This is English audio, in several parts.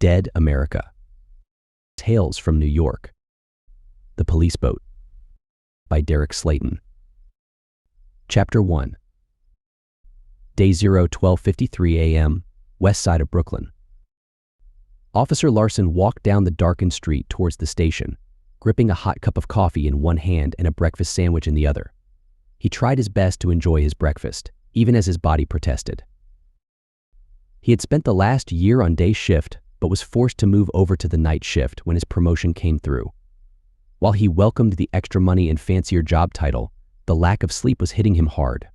Dead America. Tales from New York. The Police Boat by Derek Slayton. Chapter 1. Day 0, 12:53 a.m., west side of Brooklyn. Officer Larson walked down the darkened street towards the station, gripping a hot cup of coffee in one hand and a breakfast sandwich in the other. He tried his best to enjoy his breakfast, even as his body protested. He had spent the last year on day shift, but was forced to move over to the night shift when his promotion came through. While he welcomed the extra money and fancier job title, the lack of sleep was hitting him hard.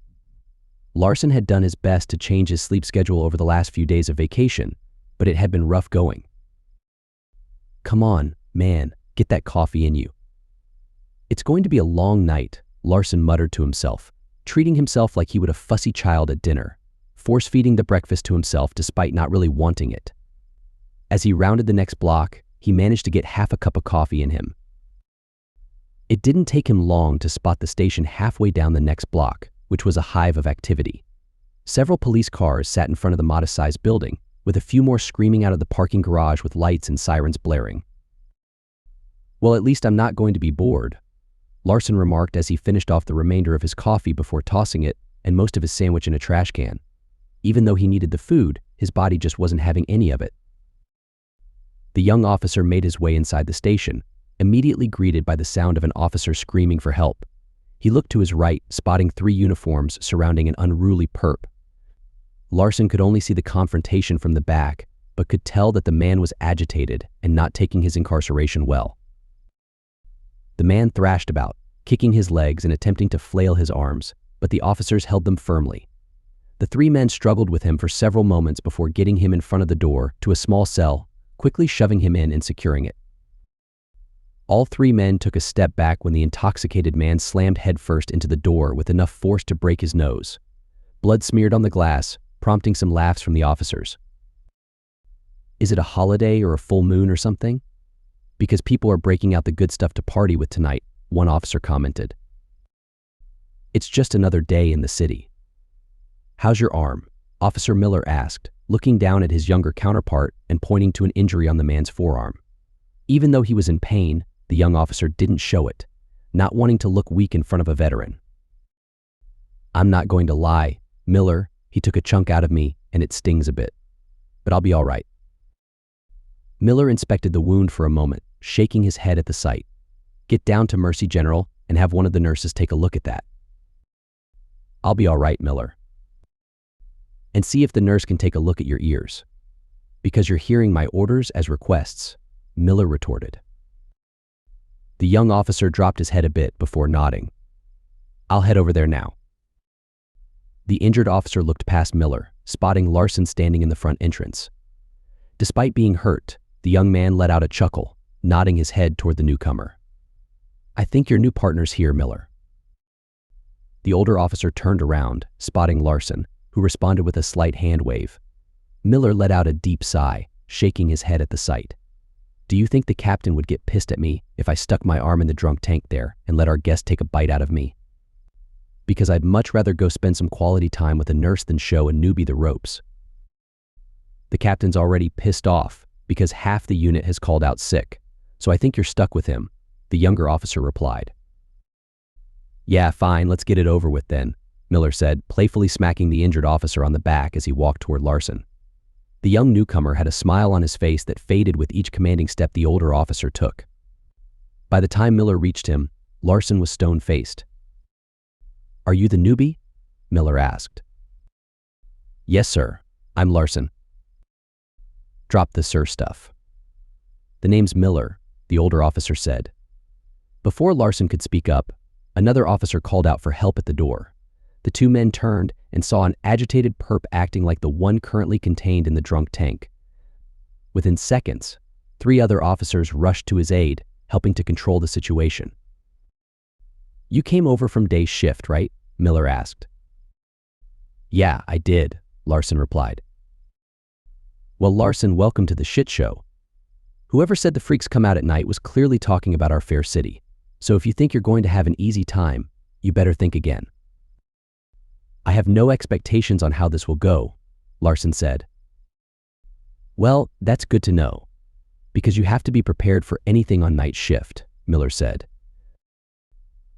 Larson had done his best to change his sleep schedule over the last few days of vacation, but it had been rough going. "Come on, man, get that coffee in you." "It's going to be a long night," Larson muttered to himself, treating himself like he would a fussy child at dinner, force-feeding the breakfast to himself despite not really wanting it. As he rounded the next block, he managed to get half a cup of coffee in him. It didn't take him long to spot the station halfway down the next block, which was a hive of activity. Several police cars sat in front of the modest-sized building, with a few more screaming out of the parking garage with lights and sirens blaring. "Well, at least I'm not going to be bored," Larson remarked as he finished off the remainder of his coffee before tossing it and most of his sandwich in a trash can. Even though he needed the food, his body just wasn't having any of it. The young officer made his way inside the station, immediately greeted by the sound of an officer screaming for help. He looked to his right, spotting 3 uniforms surrounding an unruly perp. Larson could only see the confrontation from the back, but could tell that the man was agitated and not taking his incarceration well. The man thrashed about, kicking his legs and attempting to flail his arms, but the officers held them firmly. The 3 men struggled with him for several moments before getting him in front of the door to a small cell, quickly shoving him in and securing it. All 3 men took a step back when the intoxicated man slammed headfirst into the door with enough force to break his nose. Blood smeared on the glass, prompting some laughs from the officers. "Is it a holiday or a full moon or something? Because people are breaking out the good stuff to party with tonight," one officer commented. "It's just another day in the city." "How's your arm?" Officer Miller asked, looking down at his younger counterpart and pointing to an injury on the man's forearm. Even though he was in pain, the young officer didn't show it, not wanting to look weak in front of a veteran. "I'm not going to lie, Miller, he took a chunk out of me and it stings a bit. But I'll be all right." Miller inspected the wound for a moment, shaking his head at the sight. "Get down to Mercy General and have one of the nurses take a look at that." "I'll be all right, Miller." "And see if the nurse can take a look at your ears." "Because you're hearing my orders as requests," Miller retorted. The young officer dropped his head a bit before nodding. "I'll head over there now." The injured officer looked past Miller, spotting Larson standing in the front entrance. Despite being hurt, the young man let out a chuckle, nodding his head toward the newcomer. "I think your new partner's here, Miller." The older officer turned around, spotting Larson, who responded with a slight hand wave. Miller let out a deep sigh, shaking his head at the sight. "Do you think the captain would get pissed at me if I stuck my arm in the drunk tank there and let our guest take a bite out of me? Because I'd much rather go spend some quality time with a nurse than show a newbie the ropes." "The captain's already pissed off because half the unit has called out sick, so I think you're stuck with him," the younger officer replied. "Yeah, fine, let's get it over with then," Miller said, playfully smacking the injured officer on the back as he walked toward Larson. The young newcomer had a smile on his face that faded with each commanding step the older officer took. By the time Miller reached him, Larson was stone-faced. "Are you the newbie?" Miller asked. "Yes, sir. I'm Larson." "Drop the sir stuff." "The name's Miller," the older officer said. Before Larson could speak up, another officer called out for help at the door. The 2 men turned and saw an agitated perp acting like the one currently contained in the drunk tank. Within seconds, 3 other officers rushed to his aid, helping to control the situation. "You came over from day shift, right?" Miller asked. "Yeah, I did," Larson replied. "Well, Larson, welcome to the shit show. Whoever said the freaks come out at night was clearly talking about our fair city, so if you think you're going to have an easy time, you better think again." "I have no expectations on how this will go," Larson said. Well, that's good to know, because you have to be prepared for anything on night shift, Miller said.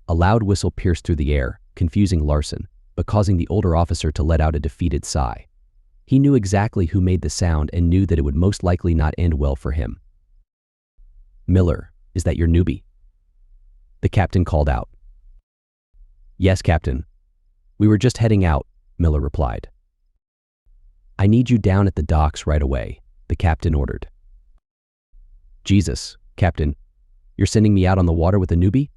A loud whistle pierced through the air, confusing Larson, but causing the older officer to let out a defeated sigh. He knew exactly who made the sound and knew that it would most likely not end well for him. Miller, is that your newbie? The captain called out. Yes, Captain. We were just heading out, Miller replied. I need you down at the docks right away, the captain ordered. Jesus, Captain, you're sending me out on the water with a newbie?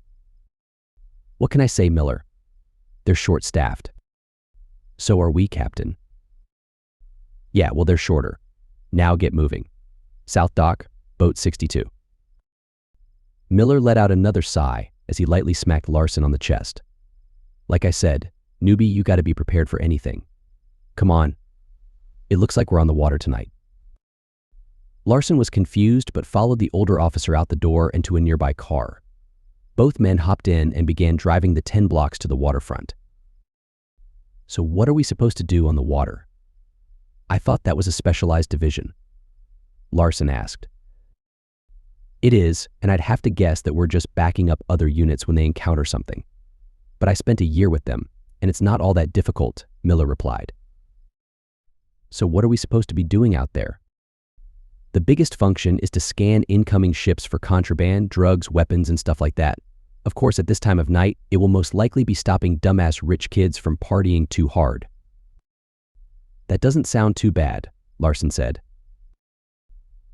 What can I say, Miller? They're short-staffed. So are we, Captain. Yeah, well, they're shorter. Now get moving. South Dock, boat 62. Miller let out another sigh as he lightly smacked Larson on the chest. Like I said, newbie, you gotta be prepared for anything. Come on. It looks like we're on the water tonight. Larson was confused but followed the older officer out the door and to a nearby car. Both men hopped in and began driving the 10 blocks to the waterfront. So what are we supposed to do on the water? I thought that was a specialized division. Larson asked. It is, and I'd have to guess that we're just backing up other units when they encounter something. But I spent a year with them, and it's not all that difficult, Miller replied. So what are we supposed to be doing out there? The biggest function is to scan incoming ships for contraband, drugs, weapons, and stuff like that. Of course, at this time of night, it will most likely be stopping dumbass rich kids from partying too hard. That doesn't sound too bad, Larson said.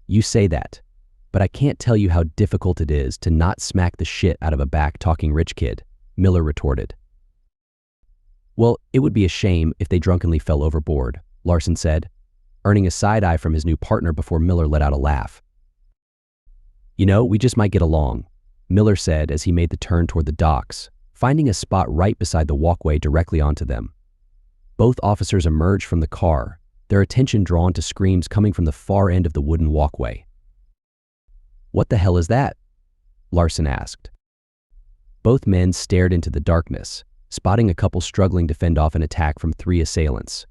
You say that, but I can't tell you how difficult it is to not smack the shit out of a back-talking rich kid, Miller retorted. Well, it would be a shame if they drunkenly fell overboard, Larson said, earning a side-eye from his new partner before Miller let out a laugh. You know, we just might get along, Miller said as he made the turn toward the docks, finding a spot right beside the walkway directly onto them. Both officers emerged from the car, their attention drawn to screams coming from the far end of the wooden walkway. What the hell is that? Larson asked. Both men stared into the darkness, spotting a couple struggling to fend off an attack from 3 assailants.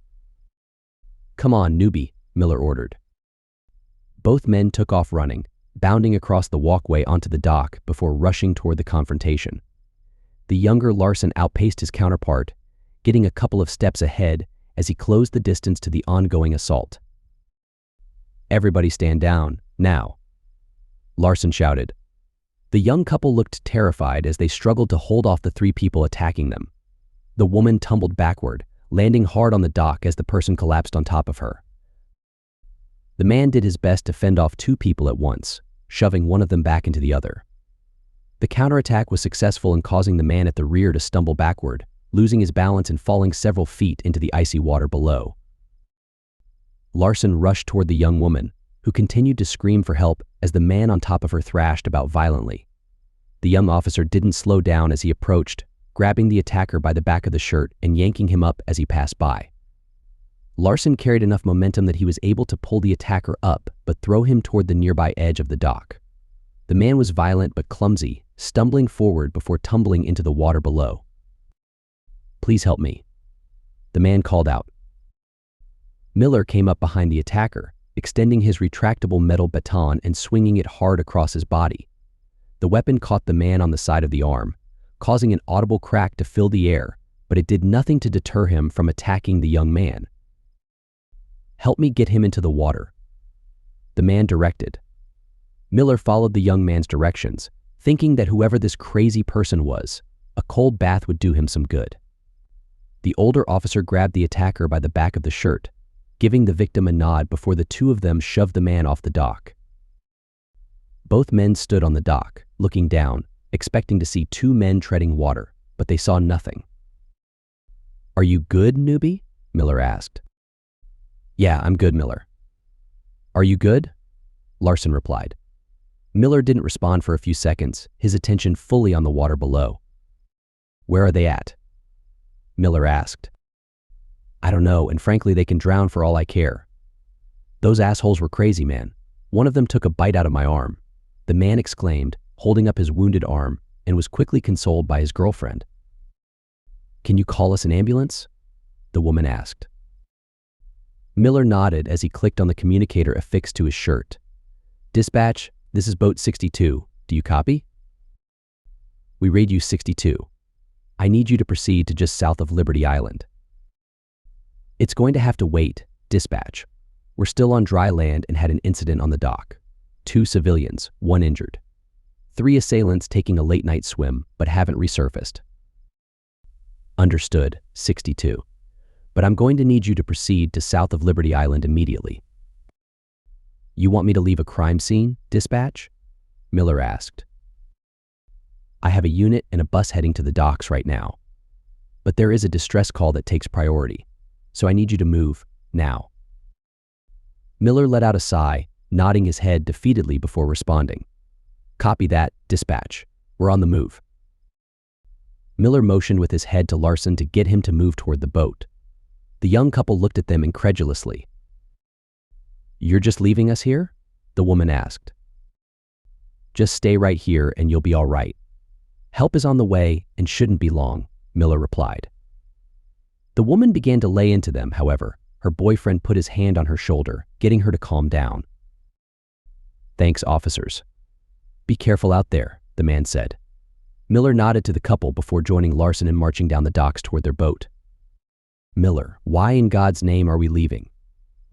Come on, newbie, Miller ordered. Both men took off running, bounding across the walkway onto the dock before rushing toward the confrontation. The younger Larson outpaced his counterpart, getting a couple of steps ahead as he closed the distance to the ongoing assault. Everybody stand down, now, Larson shouted. The young couple looked terrified as they struggled to hold off the 3 people attacking them. The woman tumbled backward, landing hard on the dock as the person collapsed on top of her. The man did his best to fend off 2 people at once, shoving one of them back into the other. The counterattack was successful in causing the man at the rear to stumble backward, losing his balance and falling several feet into the icy water below. Larson rushed toward the young woman, who continued to scream for help as the man on top of her thrashed about violently. The young officer didn't slow down as he approached, grabbing the attacker by the back of the shirt and yanking him up as he passed by. Larson carried enough momentum that he was able to pull the attacker up but throw him toward the nearby edge of the dock. The man was violent but clumsy, stumbling forward before tumbling into the water below. Please help me, the man called out. Miller came up behind the attacker, extending his retractable metal baton and swinging it hard across his body. The weapon caught the man on the side of the arm, causing an audible crack to fill the air, but it did nothing to deter him from attacking the young man. Help me get him into the water, the man directed. Miller followed the young man's directions, thinking that whoever this crazy person was, a cold bath would do him some good. The older officer grabbed the attacker by the back of the shirt, giving the victim a nod before the 2 of them shoved the man off the dock. Both men stood on the dock, looking down, expecting to see 2 men treading water, but they saw nothing. Are you good, newbie? Miller asked. Yeah, I'm good, Miller. Are you good? Larson replied. Miller didn't respond for a few seconds, his attention fully on the water below. Where are they at? Miller asked. I don't know, and frankly, they can drown for all I care. Those assholes were crazy, man. One of them took a bite out of my arm, the man exclaimed, holding up his wounded arm, and was quickly consoled by his girlfriend. Can you call us an ambulance? The woman asked. Miller nodded as he clicked on the communicator affixed to his shirt. Dispatch, this is boat 62. Do you copy? We read you 62. I need you to proceed to just south of Liberty Island. It's going to have to wait, dispatch. We're still on dry land and had an incident on the dock. 2 civilians, 1 injured. 3 assailants taking a late-night swim but haven't resurfaced. Understood, 62. But I'm going to need you to proceed to south of Liberty Island immediately. You want me to leave a crime scene, dispatch? Miller asked. I have a unit and a bus heading to the docks right now. But there is a distress call that takes priority, so I need you to move, now. Miller let out a sigh, nodding his head defeatedly before responding. Copy that, dispatch. We're on the move. Miller motioned with his head to Larson to get him to move toward the boat. The young couple looked at them incredulously. You're just leaving us here? The woman asked. Just stay right here and you'll be all right. Help is on the way and shouldn't be long, Miller replied. The woman began to lay into them, however. Her boyfriend put his hand on her shoulder, getting her to calm down. Thanks, officers. Be careful out there, the man said. Miller nodded to the couple before joining Larson and marching down the docks toward their boat. Miller, why in God's name are we leaving?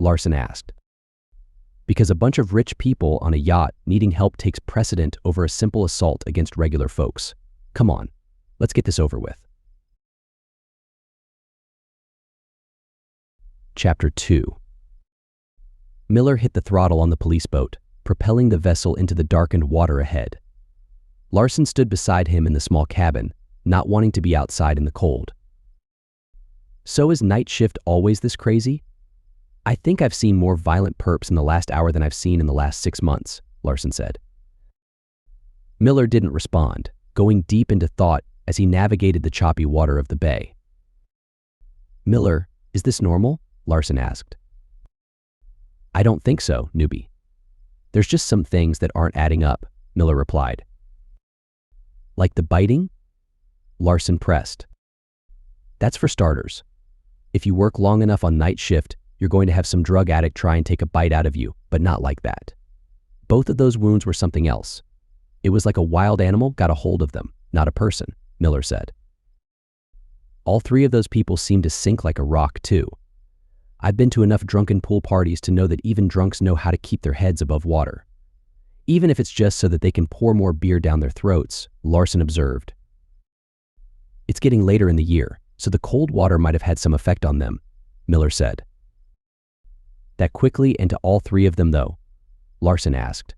Larson asked. Because a bunch of rich people on a yacht needing help takes precedent over a simple assault against regular folks. Come on, let's get this over with. Chapter 2. Miller hit the throttle on the police boat, propelling the vessel into the darkened water ahead. Larson stood beside him in the small cabin, not wanting to be outside in the cold. So is night shift always this crazy? I think I've seen more violent perps in the last hour than I've seen in the last 6 months, Larson said. Miller didn't respond, going deep into thought as he navigated the choppy water of the bay. Miller, is this normal? Larson asked. I don't think so, newbie. There's just some things that aren't adding up, Miller replied. Like the biting? Larson pressed. That's for starters. If you work long enough on night shift, you're going to have some drug addict try and take a bite out of you, but not like that. Both of those wounds were something else. It was like a wild animal got a hold of them, not a person, Miller said. All 3 of those people seemed to sink like a rock, too. I've been to enough drunken pool parties to know that even drunks know how to keep their heads above water. Even if it's just so that they can pour more beer down their throats, Larson observed. It's getting later in the year, so the cold water might have had some effect on them, Miller said. That quickly and to all 3 of them, though? Larson asked.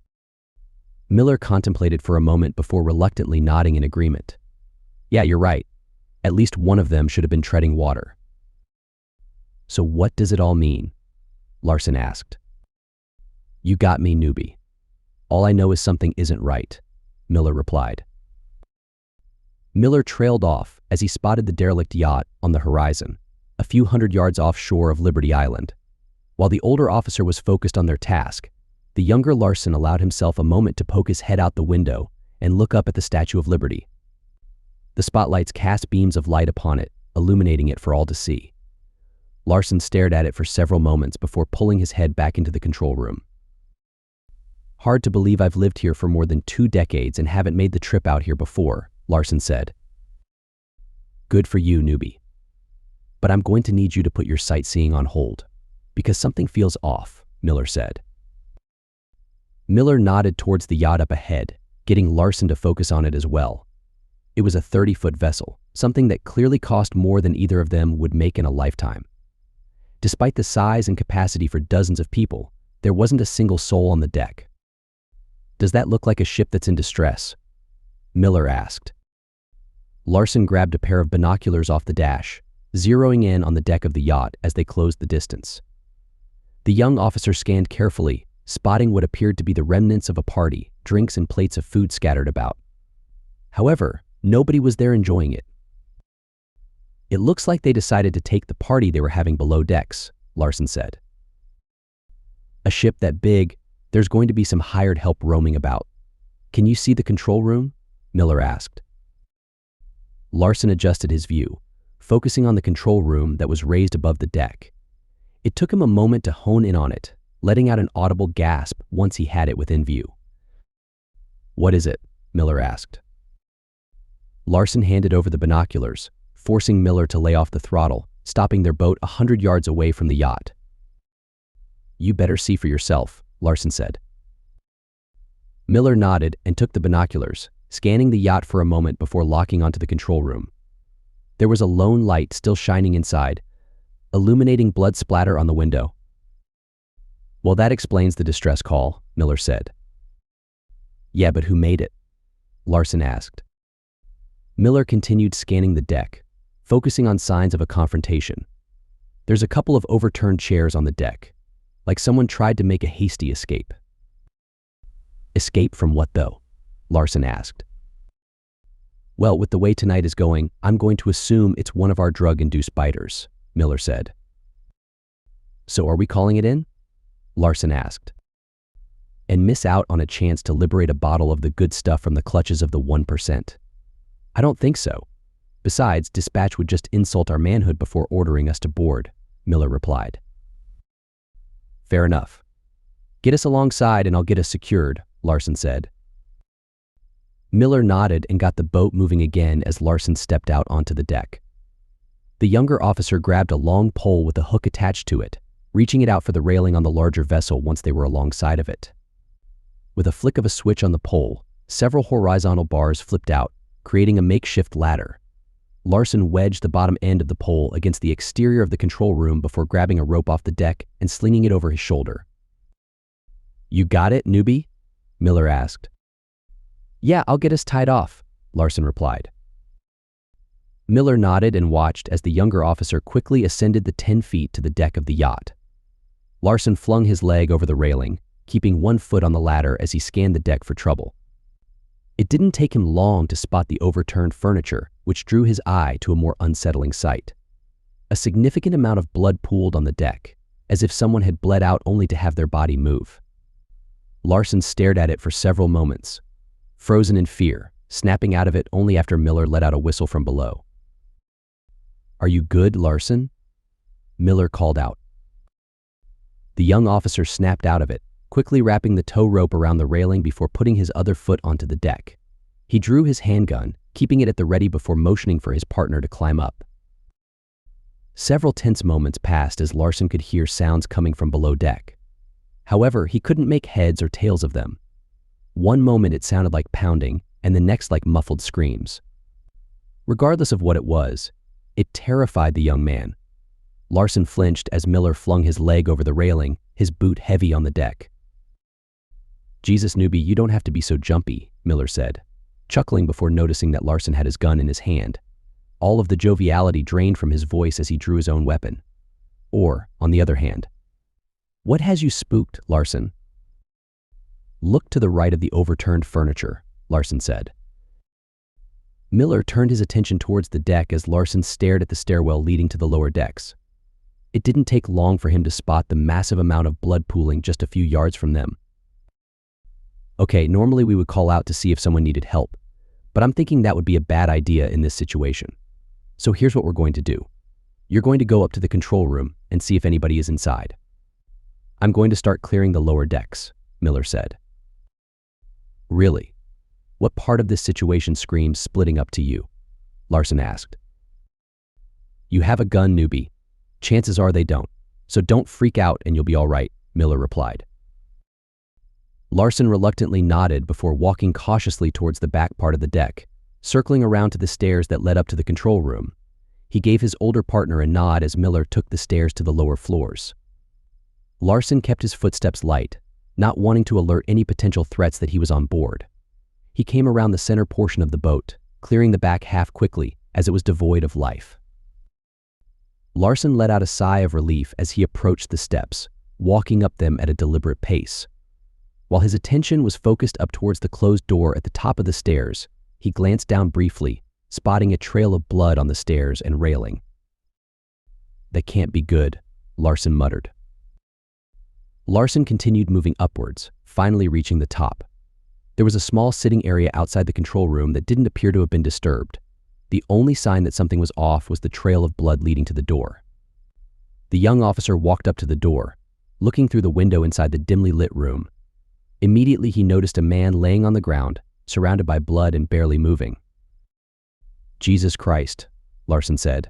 Miller contemplated for a moment before reluctantly nodding in agreement. Yeah, you're right. At least one of them should have been treading water. So what does it all mean? Larson asked. You got me, newbie. All I know is something isn't right, Miller replied. Miller trailed off as he spotted the derelict yacht on the horizon, a few hundred yards offshore of Liberty Island. While the older officer was focused on their task, the younger Larson allowed himself a moment to poke his head out the window and look up at the Statue of Liberty. The spotlights cast beams of light upon it, illuminating it for all to see. Larson stared at it for several moments before pulling his head back into the control room. Hard to believe I've lived here for more than 2 decades and haven't made the trip out here before, Larson said. Good for you, newbie. But I'm going to need you to put your sightseeing on hold, because something feels off, Miller said. Miller nodded towards the yacht up ahead, getting Larson to focus on it as well. It was a 30-foot vessel, something that clearly cost more than either of them would make in a lifetime. Despite the size and capacity for dozens of people, there wasn't a single soul on the deck. Does that look like a ship that's in distress? Miller asked. Larson grabbed a pair of binoculars off the dash, zeroing in on the deck of the yacht as they closed the distance. The young officer scanned carefully, spotting what appeared to be the remnants of a party, drinks and plates of food scattered about. However, nobody was there enjoying it. It looks like they decided to take the party they were having below decks, Larson said. A ship that big, there's going to be some hired help roaming about. Can you see the control room? Miller asked. Larson adjusted his view, focusing on the control room that was raised above the deck. It took him a moment to hone in on it, letting out an audible gasp once he had it within view. "What is it?" Miller asked. Larson handed over the binoculars, forcing Miller to lay off the throttle, stopping their boat 100 yards away from the yacht. "You better see for yourself," Larson said. Miller nodded and took the binoculars, scanning the yacht for a moment before locking onto the control room. There was a lone light still shining inside, illuminating blood splatter on the window. "Well, that explains the distress call," Miller said. "Yeah, but who made it?" Larson asked. Miller continued scanning the deck, focusing on signs of a confrontation. "There's a couple of overturned chairs on the deck, like someone tried to make a hasty escape." "Escape from what, though?" Larson asked. "Well, with the way tonight is going, I'm going to assume it's one of our drug-induced biters," Miller said. "So are we calling it in?" Larson asked. "And miss out on a chance to liberate a bottle of the good stuff from the clutches of the 1%? I don't think so. Besides, dispatch would just insult our manhood before ordering us to board," Miller replied. "Fair enough. Get us alongside and I'll get us secured," Larson said. Miller nodded and got the boat moving again as Larson stepped out onto the deck. The younger officer grabbed a long pole with a hook attached to it, reaching it out for the railing on the larger vessel once they were alongside of it. With a flick of a switch on the pole, several horizontal bars flipped out, creating a makeshift ladder. Larson wedged the bottom end of the pole against the exterior of the control room before grabbing a rope off the deck and slinging it over his shoulder. "You got it, newbie?" Miller asked. "Yeah, I'll get us tied off," Larson replied. Miller nodded and watched as the younger officer quickly ascended the 10 feet to the deck of the yacht. Larson flung his leg over the railing, keeping one foot on the ladder as he scanned the deck for trouble. It didn't take him long to spot the overturned furniture, which drew his eye to a more unsettling sight. A significant amount of blood pooled on the deck, as if someone had bled out only to have their body move. Larson stared at it for several moments, frozen in fear, snapping out of it only after Miller let out a whistle from below. "Are you good, Larson?" Miller called out. The young officer snapped out of it, quickly wrapping the tow rope around the railing before putting his other foot onto the deck. He drew his handgun, keeping it at the ready before motioning for his partner to climb up. Several tense moments passed as Larson could hear sounds coming from below deck. However, he couldn't make heads or tails of them. One moment it sounded like pounding, and the next like muffled screams. Regardless of what it was, it terrified the young man. Larson flinched as Miller flung his leg over the railing, his boot heavy on the deck. "Jesus, newbie, you don't have to be so jumpy," Miller said, chuckling before noticing that Larson had his gun in his hand. All of the joviality drained from his voice as he drew his own weapon. Or, on the other hand, "What has you spooked, Larson?" "Look to the right of the overturned furniture," Larson said. Miller turned his attention towards the deck as Larson stared at the stairwell leading to the lower decks. It didn't take long for him to spot the massive amount of blood pooling just a few yards from them. "Okay, normally we would call out to see if someone needed help, but I'm thinking that would be a bad idea in this situation. So here's what we're going to do. You're going to go up to the control room and see if anybody is inside. I'm going to start clearing the lower decks," Miller said. "Really? What part of this situation screams splitting up to you?" Larson asked. "You have a gun, newbie. Chances are they don't, so don't freak out and you'll be all right," Miller replied. Larson reluctantly nodded before walking cautiously towards the back part of the deck, circling around to the stairs that led up to the control room. He gave his older partner a nod as Miller took the stairs to the lower floors. Larson kept his footsteps light, not wanting to alert any potential threats that he was on board. He came around the center portion of the boat, clearing the back half quickly as it was devoid of life. Larson let out a sigh of relief as he approached the steps, walking up them at a deliberate pace. While his attention was focused up towards the closed door at the top of the stairs, he glanced down briefly, spotting a trail of blood on the stairs and railing. "That can't be good," Larson muttered. Larson continued moving upwards, finally reaching the top. There was a small sitting area outside the control room that didn't appear to have been disturbed. The only sign that something was off was the trail of blood leading to the door. The young officer walked up to the door, looking through the window inside the dimly lit room. Immediately he noticed a man laying on the ground, surrounded by blood and barely moving. "Jesus Christ," Larson said.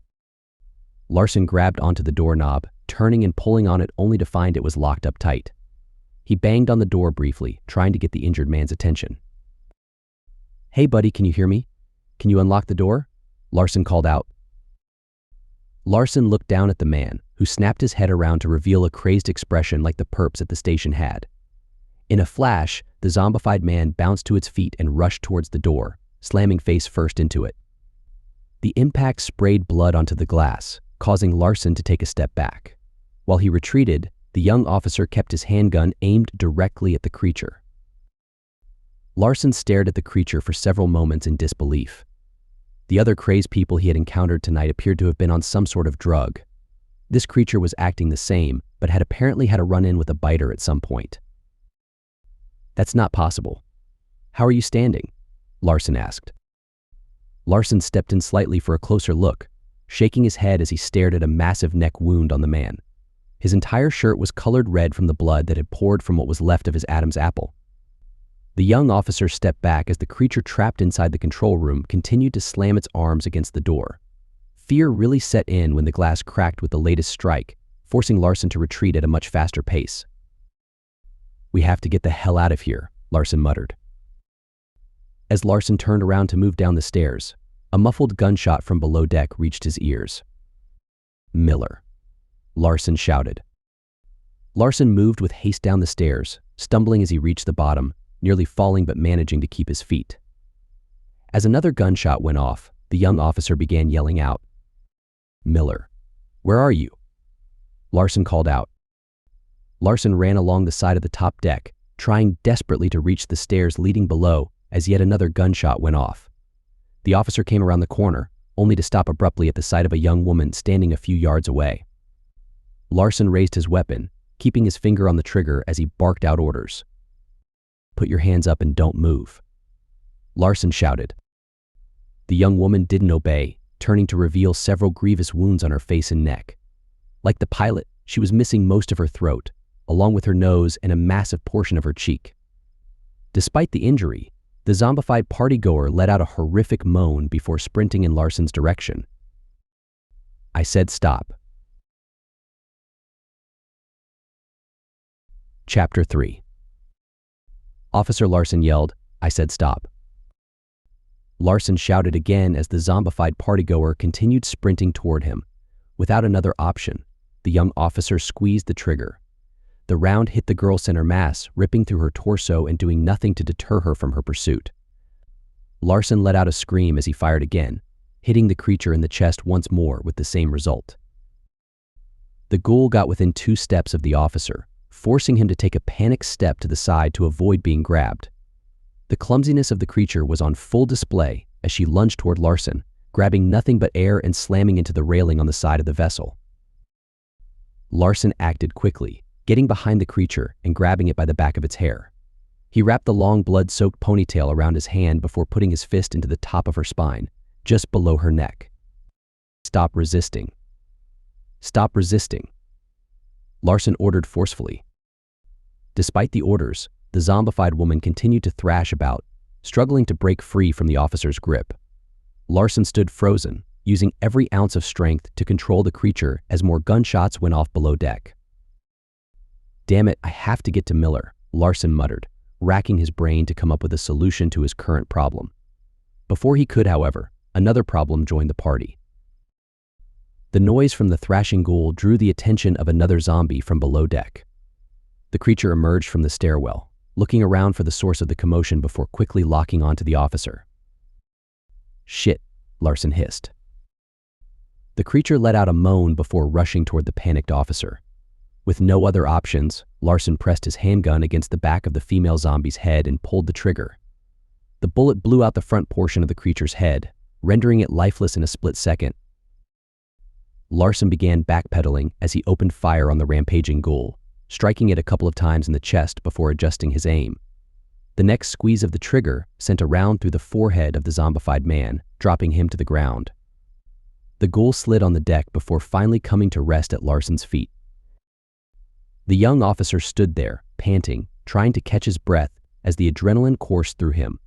Larson grabbed onto the doorknob, turning and pulling on it only to find it was locked up tight. He banged on the door briefly, trying to get the injured man's attention. "Hey buddy, can you hear me? Can you unlock the door?" Larson called out. Larson looked down at the man, who snapped his head around to reveal a crazed expression like the perps at the station had. In a flash, the zombified man bounced to its feet and rushed towards the door, slamming face first into it. The impact sprayed blood onto the glass, causing Larson to take a step back. While he retreated, the young officer kept his handgun aimed directly at the creature. Larson stared at the creature for several moments in disbelief. The other crazed people he had encountered tonight appeared to have been on some sort of drug. This creature was acting the same, but had apparently had a run-in with a biter at some point. "That's not possible. How are you standing?" Larson asked. Larson stepped in slightly for a closer look, shaking his head as he stared at a massive neck wound on the man. His entire shirt was colored red from the blood that had poured from what was left of his Adam's apple. The young officer stepped back as the creature trapped inside the control room continued to slam its arms against the door. Fear really set in when the glass cracked with the latest strike, forcing Larson to retreat at a much faster pace. "We have to get the hell out of here," Larson muttered. As Larson turned around to move down the stairs, a muffled gunshot from below deck reached his ears. "Miller," Larson shouted. Larson moved with haste down the stairs, stumbling as he reached the bottom, nearly falling but managing to keep his feet. As another gunshot went off, the young officer began yelling out, "Miller, where are you?" Larson called out. Larson ran along the side of the top deck, trying desperately to reach the stairs leading below as yet another gunshot went off. The officer came around the corner, only to stop abruptly at the sight of a young woman standing a few yards away. Larson raised his weapon, keeping his finger on the trigger as he barked out orders. "Put your hands up and don't move," Larson shouted. The young woman didn't obey, turning to reveal several grievous wounds on her face and neck. Like the pilot, she was missing most of her throat, along with her nose and a massive portion of her cheek. Despite the injury, the zombified partygoer let out a horrific moan before sprinting in Larson's direction. "I said stop." Chapter 3. Officer Larson yelled, "I said stop." Larson shouted again as the zombified partygoer continued sprinting toward him. Without another option, the young officer squeezed the trigger. The round hit the girl center mass, ripping through her torso and doing nothing to deter her from her pursuit. Larson let out a scream as he fired again, hitting the creature in the chest once more with the same result. The ghoul got within 2 steps of the officer, forcing him to take a panicked step to the side to avoid being grabbed. The clumsiness of the creature was on full display as she lunged toward Larson, grabbing nothing but air and slamming into the railing on the side of the vessel. Larson acted quickly, getting behind the creature and grabbing it by the back of its hair. He wrapped the long blood-soaked ponytail around his hand before putting his fist into the top of her spine, just below her neck. "Stop resisting. Stop resisting," Larson ordered forcefully. Despite the orders, the zombified woman continued to thrash about, struggling to break free from the officer's grip. Larson stood frozen, using every ounce of strength to control the creature as more gunshots went off below deck. "Damn it, I have to get to Miller," Larson muttered, racking his brain to come up with a solution to his current problem. Before he could, however, another problem joined the party. The noise from the thrashing ghoul drew the attention of another zombie from below deck. The creature emerged from the stairwell, looking around for the source of the commotion before quickly locking onto the officer. "Shit," Larson hissed. The creature let out a moan before rushing toward the panicked officer. With no other options, Larson pressed his handgun against the back of the female zombie's head and pulled the trigger. The bullet blew out the front portion of the creature's head, rendering it lifeless in a split second. Larson began backpedaling as he opened fire on the rampaging ghoul, striking it a couple of times in the chest before adjusting his aim. The next squeeze of the trigger sent a round through the forehead of the zombified man, dropping him to the ground. The ghoul slid on the deck before finally coming to rest at Larson's feet. The young officer stood there, panting, trying to catch his breath as the adrenaline coursed through him.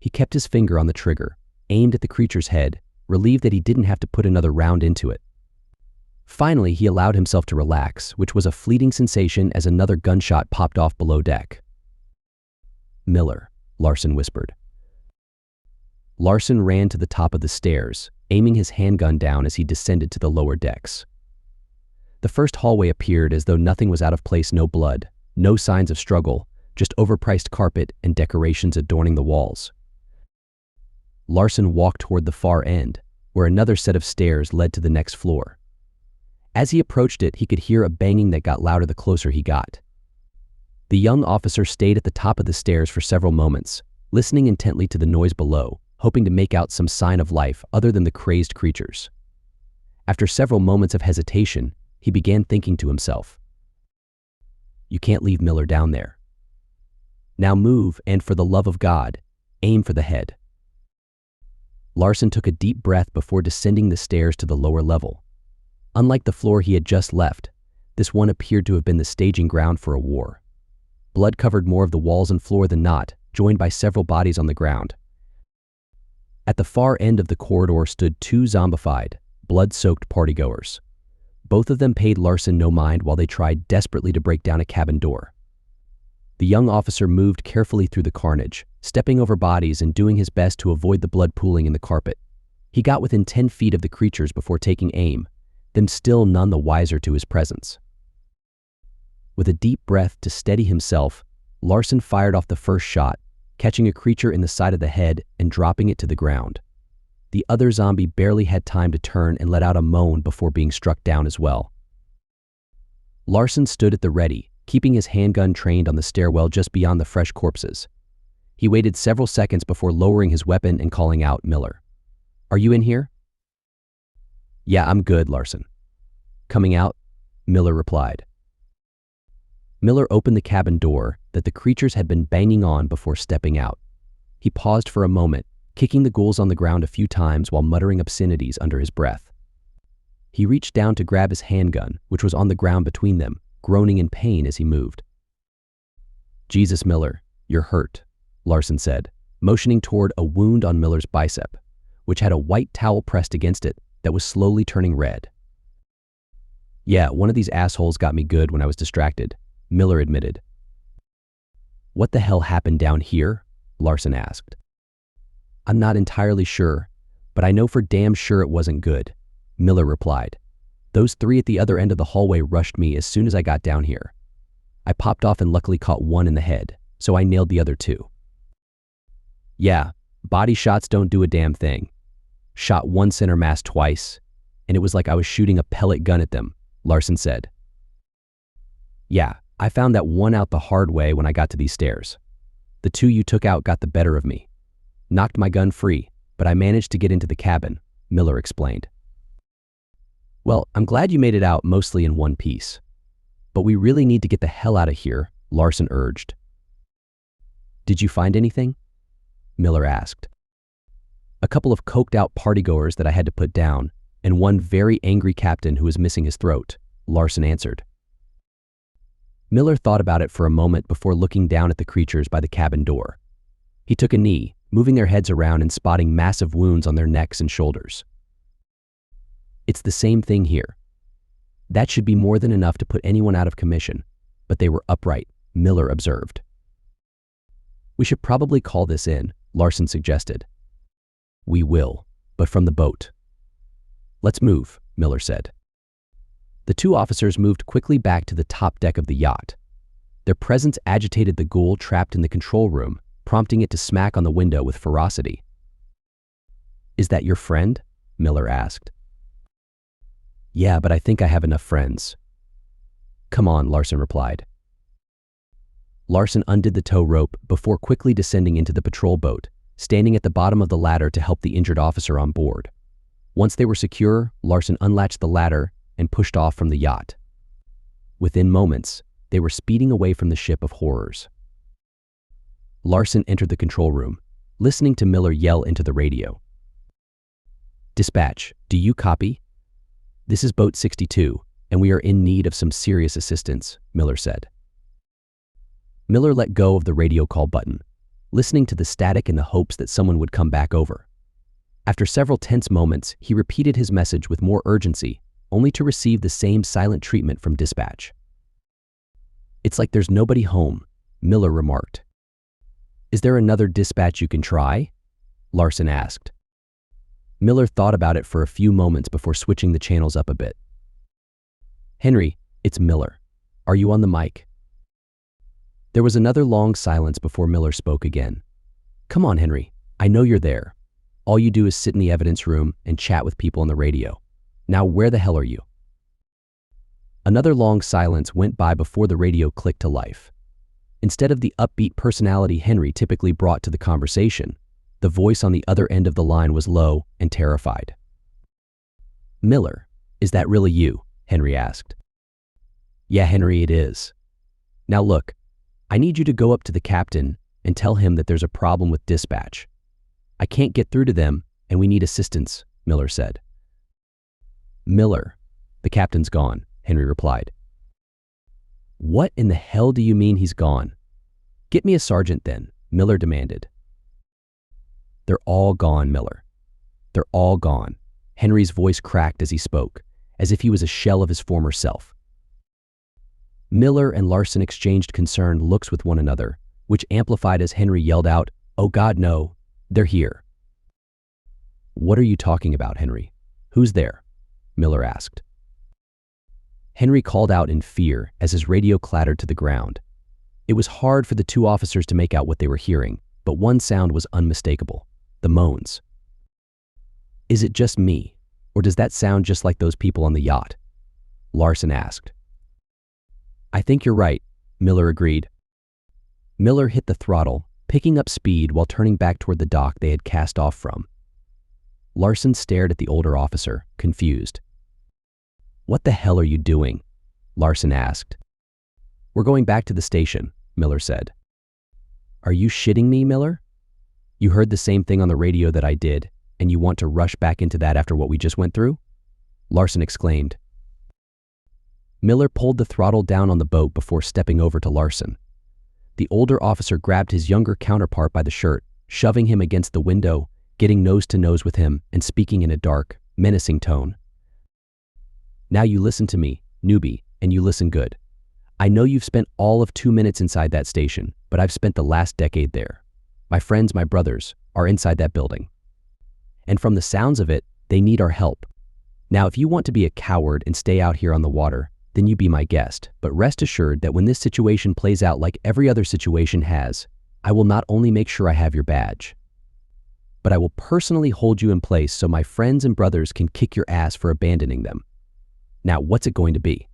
He kept his finger on the trigger, aimed at the creature's head, relieved that he didn't have to put another round into it. Finally, he allowed himself to relax, which was a fleeting sensation as another gunshot popped off below deck. "Miller," Larson whispered. Larson ran to the top of the stairs, aiming his handgun down as he descended to the lower decks. The first hallway appeared as though nothing was out of place. No blood, no signs of struggle, just overpriced carpet and decorations adorning the walls. Larson walked toward the far end, where another set of stairs led to the next floor. As he approached it, he could hear a banging that got louder the closer he got. The young officer stayed at the top of the stairs for several moments, listening intently to the noise below, hoping to make out some sign of life other than the crazed creatures. After several moments of hesitation, he began thinking to himself, "You can't leave Miller down there. Now move, and for the love of God, aim for the head." Larson took a deep breath before descending the stairs to the lower level. Unlike the floor he had just left, this one appeared to have been the staging ground for a war. Blood covered more of the walls and floor than not, joined by several bodies on the ground. At the far end of the corridor stood two zombified, blood-soaked partygoers. Both of them paid Larson no mind while they tried desperately to break down a cabin door. The young officer moved carefully through the carnage, stepping over bodies and doing his best to avoid the blood pooling in the carpet. He got within 10 feet of the creatures before taking aim, them still none the wiser to his presence. With a deep breath to steady himself, Larson fired off the first shot, catching a creature in the side of the head and dropping it to the ground. The other zombie barely had time to turn and let out a moan before being struck down as well. Larson stood at the ready, keeping his handgun trained on the stairwell just beyond the fresh corpses. He waited several seconds before lowering his weapon and calling out, "Miller, are you in here?" "Yeah, I'm good, Larson." "Coming out?" Miller replied. Miller opened the cabin door that the creatures had been banging on before stepping out. He paused for a moment, kicking the ghouls on the ground a few times while muttering obscenities under his breath. He reached down to grab his handgun, which was on the ground between them, groaning in pain as he moved. "Jesus, Miller, you're hurt," Larson said, motioning toward a wound on Miller's bicep, which had a white towel pressed against it that was slowly turning red. "Yeah, one of these assholes got me good when I was distracted," Miller admitted. "What the hell happened down here?" Larson asked. "I'm not entirely sure, but I know for damn sure it wasn't good," Miller replied. "Those three at the other end of the hallway rushed me as soon as I got down here. I popped off and luckily caught one in the head, so I nailed the other two." "Yeah, body shots don't do a damn thing. Shot one center mass twice, and it was like I was shooting a pellet gun at them," Larson said. "Yeah, I found that one out the hard way when I got to these stairs. The two you took out got the better of me. Knocked my gun free, but I managed to get into the cabin," Miller explained. "Well, I'm glad you made it out mostly in one piece. But we really need to get the hell out of here," Larson urged. "Did you find anything?" Miller asked. "A couple of coked-out partygoers that I had to put down, and one very angry captain who was missing his throat," Larson answered. Miller thought about it for a moment before looking down at the creatures by the cabin door. He took a knee, moving their heads around and spotting massive wounds on their necks and shoulders. "It's the same thing here. That should be more than enough to put anyone out of commission, but they were upright," Miller observed. "We should probably call this in," Larson suggested. "We will, but from the boat." "Let's move," Miller said. The two officers moved quickly back to the top deck of the yacht. Their presence agitated the ghoul trapped in the control room, prompting it to smack on the window with ferocity. "Is that your friend?" Miller asked. "Yeah, but I think I have enough friends." "Come on," Larson replied. Larson undid the tow rope before quickly descending into the patrol boat, standing at the bottom of the ladder to help the injured officer on board. Once they were secure, Larson unlatched the ladder and pushed off from the yacht. Within moments, they were speeding away from the ship of horrors. Larson entered the control room, listening to Miller yell into the radio. Dispatch, do you copy? This is Boat 62, and we are in need of some serious assistance, Miller said. Miller let go of the radio call button, listening to the static in the hopes that someone would come back over. After several tense moments, he repeated his message with more urgency, only to receive the same silent treatment from dispatch. It's like there's nobody home, Miller remarked. Is there another dispatch you can try? Larson asked. Miller thought about it for a few moments before switching the channels up a bit. Henry, it's Miller. Are you on the mic? There was another long silence before Miller spoke again. Come on, Henry. I know you're there. All you do is sit in the evidence room and chat with people on the radio. Now, where the hell are you? Another long silence went by before the radio clicked to life. Instead of the upbeat personality Henry typically brought to the conversation, the voice on the other end of the line was low and terrified. Miller, is that really you? Henry asked. Yeah, Henry, it is. Now look, I need you to go up to the captain and tell him that there's a problem with dispatch. I can't get through to them and we need assistance, Miller said. Miller, the captain's gone, Henry replied. What in the hell do you mean he's gone? Get me a sergeant then, Miller demanded. They're all gone, Miller. They're all gone. Henry's voice cracked as he spoke, as if he was a shell of his former self. Miller and Larson exchanged concerned looks with one another, which amplified as Henry yelled out, "Oh God, no, they're here." What are you talking about, Henry? Who's there? Miller asked. Henry called out in fear as his radio clattered to the ground. It was hard for the two officers to make out what they were hearing, but one sound was unmistakable: the moans. Is it just me, or does that sound just like those people on the yacht? Larson asked. I think you're right, Miller agreed. Miller hit the throttle, picking up speed while turning back toward the dock they had cast off from. Larson stared at the older officer, confused. What the hell are you doing? Larson asked. We're going back to the station, Miller said. Are you shitting me, Miller? You heard the same thing on the radio that I did, and you want to rush back into that after what we just went through? Larson exclaimed. Miller pulled the throttle down on the boat before stepping over to Larson. The older officer grabbed his younger counterpart by the shirt, shoving him against the window, getting nose to nose with him and speaking in a dark, menacing tone. Now you listen to me, newbie, and you listen good. I know you've spent all of 2 minutes inside that station, but I've spent the last decade there. My friends, my brothers, are inside that building. And from the sounds of it, they need our help. Now, if you want to be a coward and stay out here on the water, then you be my guest, but rest assured that when this situation plays out like every other situation has, I will not only make sure I have your badge, but I will personally hold you in place so my friends and brothers can kick your ass for abandoning them. Now, what's it going to be?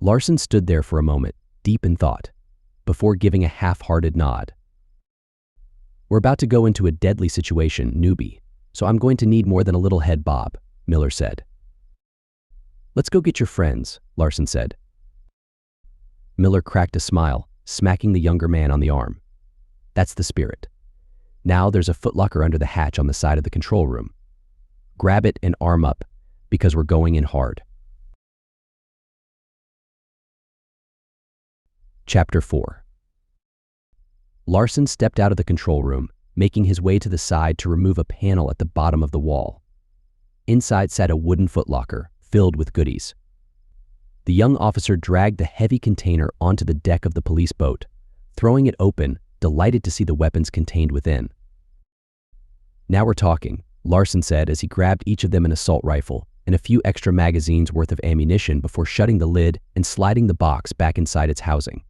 Larson stood there for a moment, deep in thought, before giving a half-hearted nod. We're about to go into a deadly situation, newbie, so I'm going to need more than a little head bob, Miller said. Let's go get your friends, Larson said. Miller cracked a smile, smacking the younger man on the arm. That's the spirit. Now there's a footlocker under the hatch on the side of the control room. Grab it and arm up, because we're going in hard. Chapter 4. Larson stepped out of the control room, making his way to the side to remove a panel at the bottom of the wall. Inside sat a wooden footlocker, filled with goodies. The young officer dragged the heavy container onto the deck of the police boat, throwing it open, delighted to see the weapons contained within. Now we're talking, Larson said as he grabbed each of them an assault rifle and a few extra magazines worth of ammunition before shutting the lid and sliding the box back inside its housing.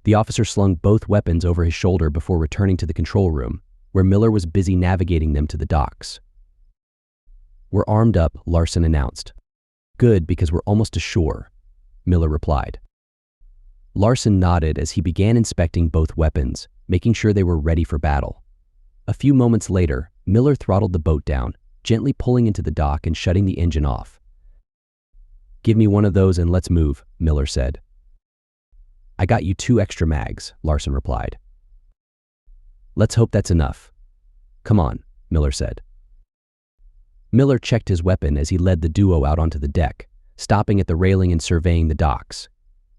The officer slung both weapons over his shoulder before returning to the control room, where Miller was busy navigating them to the docks. We're armed up, Larson announced. Good, because we're almost ashore, Miller replied. Larson nodded as he began inspecting both weapons, making sure they were ready for battle. A few moments later, Miller throttled the boat down, gently pulling into the dock and shutting the engine off. Give me one of those and let's move, Miller said. I got you 2 extra mags, Larson replied. Let's hope that's enough. Come on, Miller said. Miller checked his weapon as he led the duo out onto the deck, stopping at the railing and surveying the docks.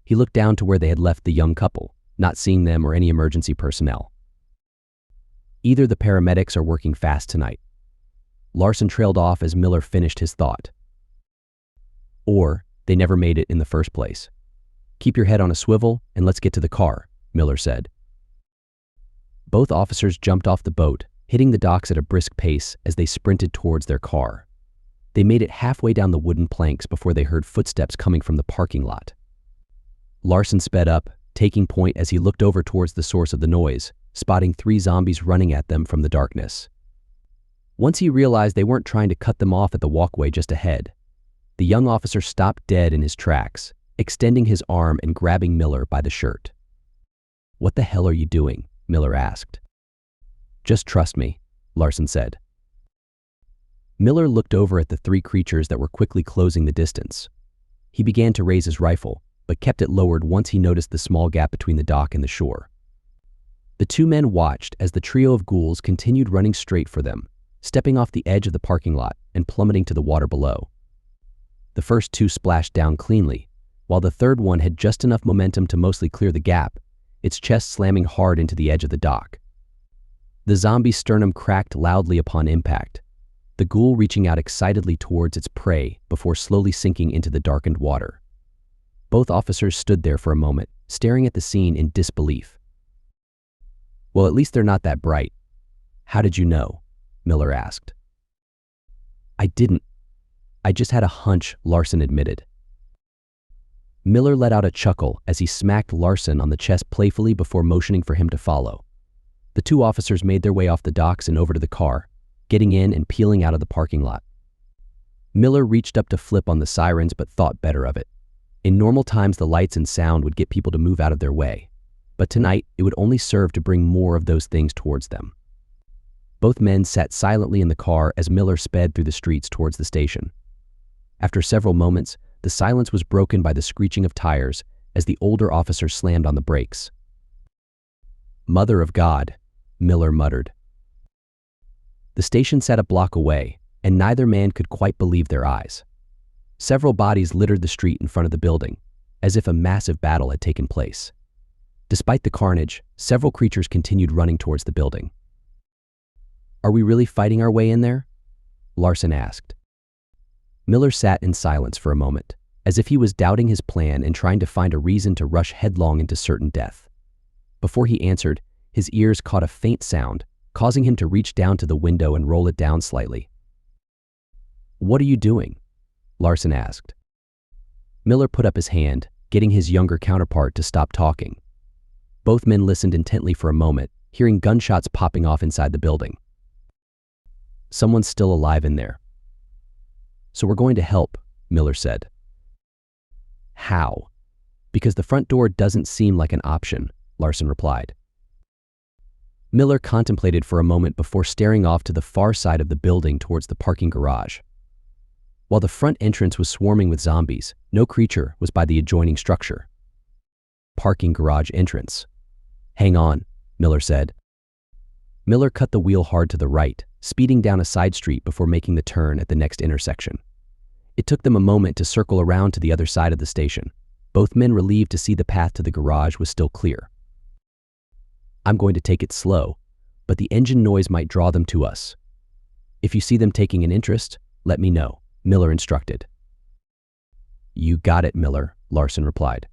He looked down to where they had left the young couple, not seeing them or any emergency personnel. Either the paramedics are working fast tonight. Larson trailed off as Miller finished his thought. Or they never made it in the first place. Keep your head on a swivel and let's get to the car, Miller said. Both officers jumped off the boat, hitting the docks at a brisk pace as they sprinted towards their car. They made it halfway down the wooden planks before they heard footsteps coming from the parking lot. Larson sped up, taking point as he looked over towards the source of the noise, spotting 3 zombies running at them from the darkness. Once he realized they weren't trying to cut them off at the walkway just ahead, the young officer stopped dead in his tracks, extending his arm and grabbing Miller by the shirt. "What the hell are you doing?" Miller asked. "Just trust me," Larson said. Miller looked over at the 3 creatures that were quickly closing the distance. He began to raise his rifle, but kept it lowered once he noticed the small gap between the dock and the shore. The 2 men watched as the trio of ghouls continued running straight for them, stepping off the edge of the parking lot and plummeting to the water below. The first 2 splashed down cleanly, while the third one had just enough momentum to mostly clear the gap, its chest slamming hard into the edge of the dock. The zombie's sternum cracked loudly upon impact, the ghoul reaching out excitedly towards its prey before slowly sinking into the darkened water. Both officers stood there for a moment, staring at the scene in disbelief. "Well, at least they're not that bright." "How did you know?" Miller asked. "I didn't. I just had a hunch," Larson admitted. Miller let out a chuckle as he smacked Larson on the chest playfully before motioning for him to follow. The 2 officers made their way off the docks and over to the car, getting in and peeling out of the parking lot. Miller reached up to flip on the sirens but thought better of it. In normal times, the lights and sound would get people to move out of their way, but tonight it would only serve to bring more of those things towards them. Both men sat silently in the car as Miller sped through the streets towards the station. After several moments, the silence was broken by the screeching of tires as the older officer slammed on the brakes. "Mother of God," Miller muttered. The station sat a block away, and neither man could quite believe their eyes. Several bodies littered the street in front of the building, as if a massive battle had taken place. Despite the carnage, several creatures continued running towards the building. "Are we really fighting our way in there?" Larson asked. Miller sat in silence for a moment, as if he was doubting his plan and trying to find a reason to rush headlong into certain death. Before he answered, his ears caught a faint sound, causing him to reach down to the window and roll it down slightly. "What are you doing?" Larson asked. Miller put up his hand, getting his younger counterpart to stop talking. Both men listened intently for a moment, hearing gunshots popping off inside the building. "Someone's still alive in there." "So we're going to help," Miller said. "How?" "Because the front door doesn't seem like an option," Larson replied. Miller contemplated for a moment before staring off to the far side of the building towards the parking garage. While the front entrance was swarming with zombies, no creature was by the adjoining structure. Parking garage entrance. "Hang on," Miller said. Miller cut the wheel hard to the right, speeding down a side street before making the turn at the next intersection. It took them a moment to circle around to the other side of the station, both men relieved to see the path to the garage was still clear. "I'm going to take it slow, but the engine noise might draw them to us. If you see them taking an interest, let me know," Miller instructed. "You got it, Miller," Larson replied.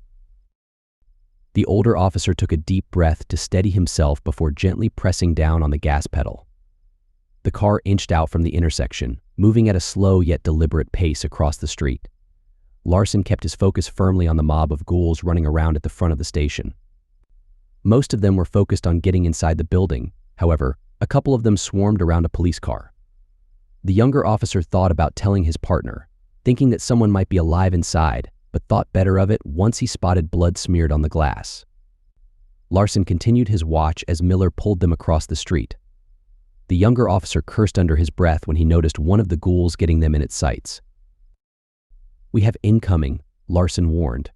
The older officer took a deep breath to steady himself before gently pressing down on the gas pedal. The car inched out from the intersection, moving at a slow yet deliberate pace across the street. Larson kept his focus firmly on the mob of ghouls running around at the front of the station. Most of them were focused on getting inside the building. However, a couple of them swarmed around a police car. The younger officer thought about telling his partner, thinking that someone might be alive inside, but thought better of it once he spotted blood smeared on the glass. Larson continued his watch as Miller pulled them across the street. The younger officer cursed under his breath when he noticed one of the ghouls getting them in its sights. "We have incoming," Larson warned.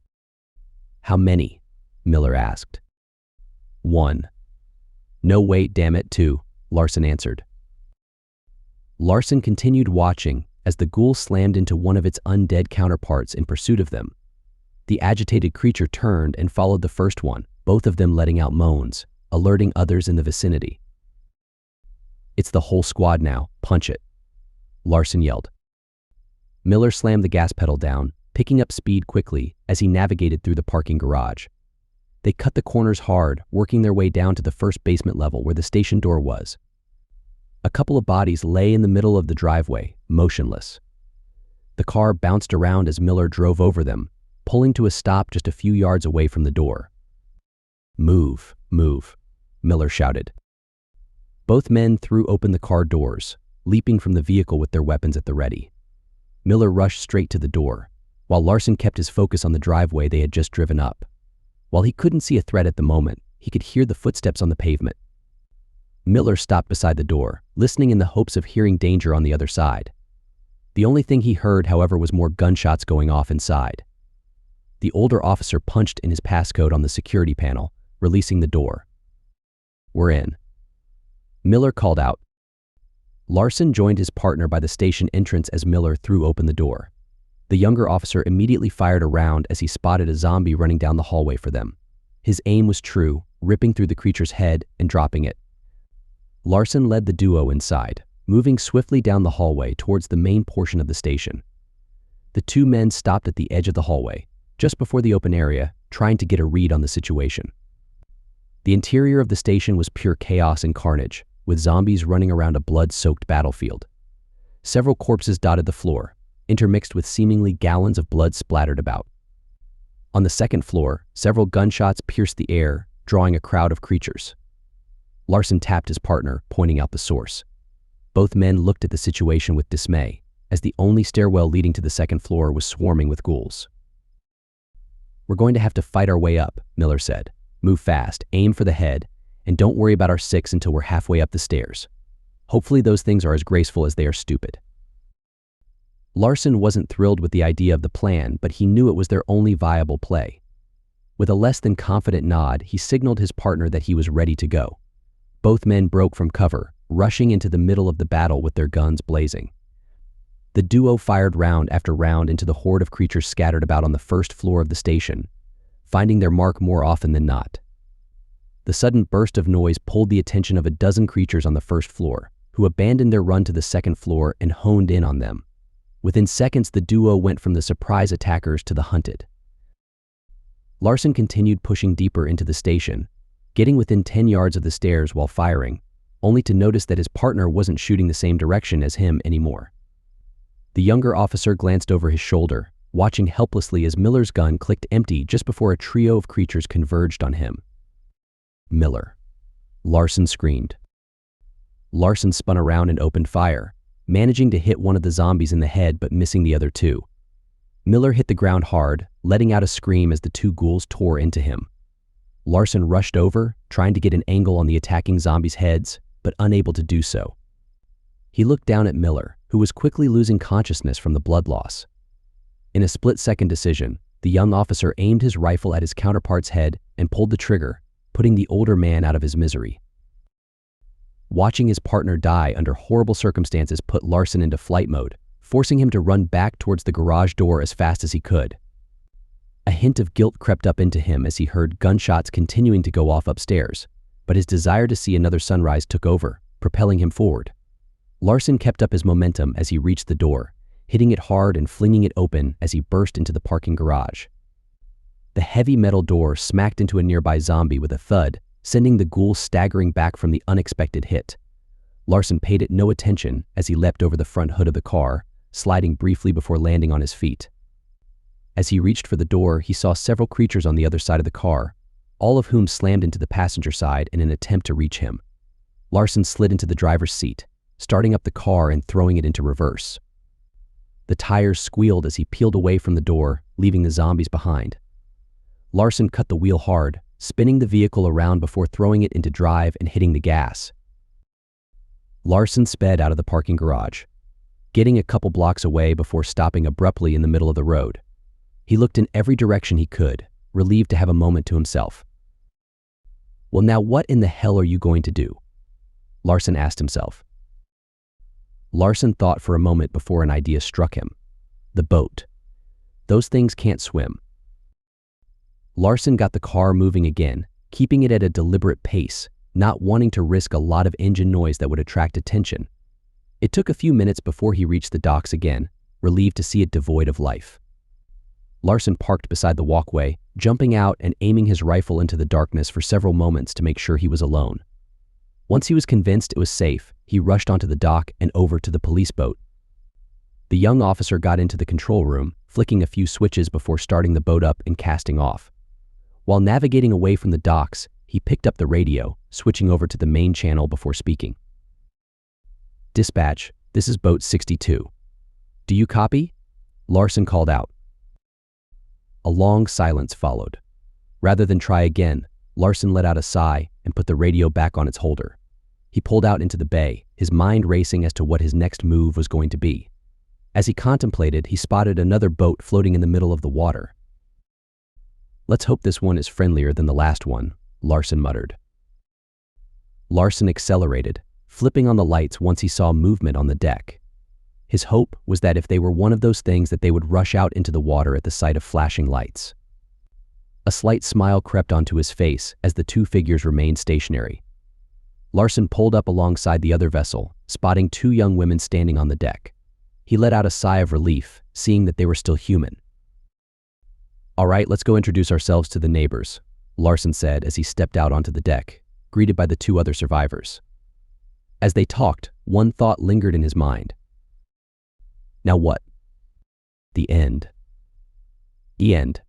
"How many?" Miller asked. "One." "No, wait, damn it, two," Larson answered. Larson continued watching as the ghoul slammed into one of its undead counterparts in pursuit of them. The agitated creature turned and followed the first one, both of them letting out moans, alerting others in the vicinity. "It's the whole squad now, punch it," Larson yelled. Miller slammed the gas pedal down, picking up speed quickly as he navigated through the parking garage. They cut the corners hard, working their way down to the first basement level where the station door was. A couple of bodies lay in the middle of the driveway, motionless. The car bounced around as Miller drove over them, pulling to a stop just a few yards away from the door. "Move, move," Miller shouted. Both men threw open the car doors, leaping from the vehicle with their weapons at the ready. Miller rushed straight to the door, while Larson kept his focus on the driveway they had just driven up. While he couldn't see a threat at the moment, he could hear the footsteps on the pavement. Miller stopped beside the door, listening in the hopes of hearing danger on the other side. The only thing he heard, however, was more gunshots going off inside. The older officer punched in his passcode on the security panel, releasing the door. "We're in," Miller called out. Larson joined his partner by the station entrance as Miller threw open the door. The younger officer immediately fired a round as he spotted a zombie running down the hallway for them. His aim was true, ripping through the creature's head and dropping it. Larson led the duo inside, moving swiftly down the hallway towards the main portion of the station. The two men stopped at the edge of the hallway, just before the open area, trying to get a read on the situation. The interior of the station was pure chaos and carnage, with zombies running around a blood-soaked battlefield. Several corpses dotted the floor, intermixed with seemingly gallons of blood splattered about. On the second floor, several gunshots pierced the air, drawing a crowd of creatures. Larson tapped his partner, pointing out the source. Both men looked at the situation with dismay, as the only stairwell leading to the second floor was swarming with ghouls. "We're going to have to fight our way up," Miller said. "Move fast, aim for the head, and don't worry about our six until we're halfway up the stairs. Hopefully those things are as graceful as they are stupid." Larson wasn't thrilled with the idea of the plan, but he knew it was their only viable play. With a less than confident nod, he signaled his partner that he was ready to go. Both men broke from cover, rushing into the middle of the battle with their guns blazing. The duo fired round after round into the horde of creatures scattered about on the first floor of the station, finding their mark more often than not. The sudden burst of noise pulled the attention of a dozen creatures on the first floor, who abandoned their run to the second floor and honed in on them. Within seconds, the duo went from the surprise attackers to the hunted. Larson continued pushing deeper into the station, getting within 10 yards of the stairs while firing, only to notice that his partner wasn't shooting the same direction as him anymore. The younger officer glanced over his shoulder, watching helplessly as Miller's gun clicked empty just before a trio of creatures converged on him. "Miller!" Larson screamed. Larson spun around and opened fire, managing to hit one of the zombies in the head but missing the other two. Miller hit the ground hard, letting out a scream as the two ghouls tore into him. Larson rushed over, trying to get an angle on the attacking zombies' heads, but unable to do so. He looked down at Miller, who was quickly losing consciousness from the blood loss. In a split-second decision, the young officer aimed his rifle at his counterpart's head and pulled the trigger, putting the older man out of his misery. Watching his partner die under horrible circumstances put Larson into flight mode, forcing him to run back towards the garage door as fast as he could. A hint of guilt crept up into him as he heard gunshots continuing to go off upstairs, but his desire to see another sunrise took over, propelling him forward. Larson kept up his momentum as he reached the door, hitting it hard and flinging it open as he burst into the parking garage. The heavy metal door smacked into a nearby zombie with a thud, sending the ghoul staggering back from the unexpected hit. Larson paid it no attention as he leapt over the front hood of the car, sliding briefly before landing on his feet. As he reached for the door, he saw several creatures on the other side of the car, all of whom slammed into the passenger side in an attempt to reach him. Larson slid into the driver's seat, starting up the car and throwing it into reverse. The tires squealed as he peeled away from the door, leaving the zombies behind. Larson cut the wheel hard, spinning the vehicle around before throwing it into drive and hitting the gas. Larson sped out of the parking garage, getting a couple blocks away before stopping abruptly in the middle of the road. He looked in every direction he could, relieved to have a moment to himself. "Well, now what in the hell are you going to do?" Larson asked himself. Larson thought for a moment before an idea struck him. The boat. Those things can't swim. Larson got the car moving again, keeping it at a deliberate pace, not wanting to risk a lot of engine noise that would attract attention. It took a few minutes before he reached the docks again, relieved to see it devoid of life. Larson parked beside the walkway, jumping out and aiming his rifle into the darkness for several moments to make sure he was alone. Once he was convinced it was safe, he rushed onto the dock and over to the police boat. The young officer got into the control room, flicking a few switches before starting the boat up and casting off. While navigating away from the docks, he picked up the radio, switching over to the main channel before speaking. "Dispatch, this is Boat 62. Do you copy?" Larson called out. A long silence followed. Rather than try again, Larson let out a sigh and put the radio back on its holder. He pulled out into the bay, his mind racing as to what his next move was going to be. As he contemplated, he spotted another boat floating in the middle of the water. "Let's hope this one is friendlier than the last one," Larson muttered. Larson accelerated, flipping on the lights once he saw movement on the deck. His hope was that if they were one of those things that they would rush out into the water at the sight of flashing lights. A slight smile crept onto his face as the two figures remained stationary. Larson pulled up alongside the other vessel, spotting two young women standing on the deck. He let out a sigh of relief, seeing that they were still human. "All right, let's go introduce ourselves to the neighbors," Larson said as he stepped out onto the deck, greeted by the two other survivors. As they talked, one thought lingered in his mind. Now what? The end. The end.